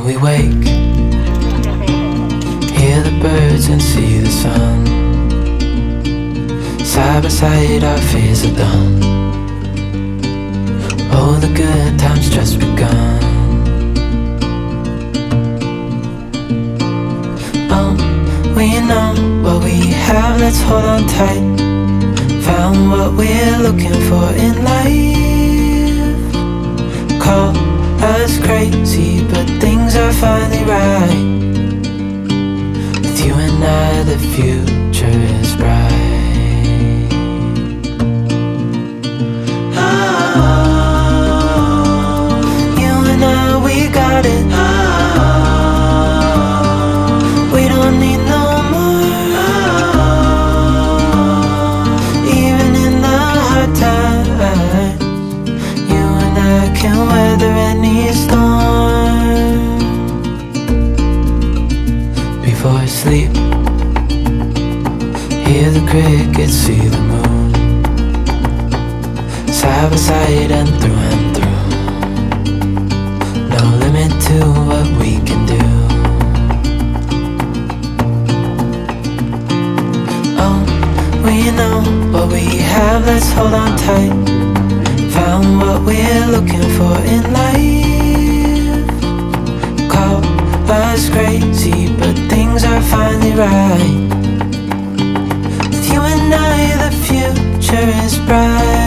we wake, hear the birds and see the sun. Side by side our fears are done. Oh, the good times just begun. We know what we have, let's hold on tight. Found what we're looking for in life. Call us crazy, but things are finally right. With you and I, the future is bright. Oh, you and I, we got it. We don't need no can weather any storm. Before I sleep, hear the crickets, see the moon. Side by side and through. No limit to what we can do. Oh, we know what we have, let's hold on tight. Found what we're looking for in life. Call us crazy, but things are finally right. With you and I, the future is bright.